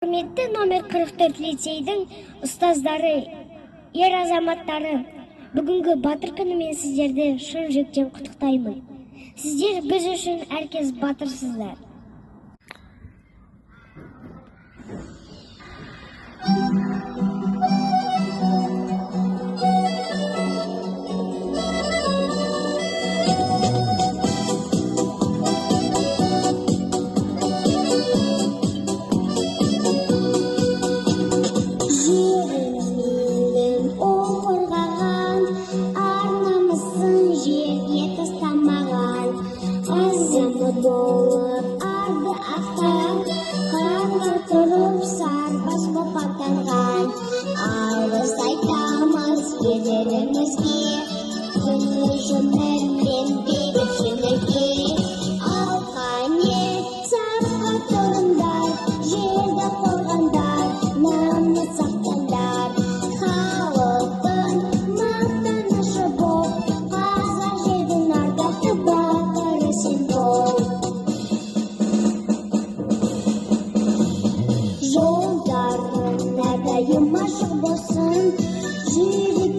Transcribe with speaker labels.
Speaker 1: Құрметті номер 44 лицейдің ұстаздары, ер азаматтары, бүгінгі батыр күнімен сіздерді шын жүректен құттықтаймын. Сіздер біз үшін әркез батырсыздар.
Speaker 2: Болып арды ақтап, қанға тұрып сарбаз боп аттанған. Алғыс айтамыз ерлерімізге, күллі өмірмен бейбітшілікке. Ал қане сапқа тұрыңдар, жерді қорғандар, намыс сақтаңдар. Халықтың мақтанышы боп, қазақ жердің ардақты батыры сен бол. Жолдарың әрдайым ашық болсын, жүрек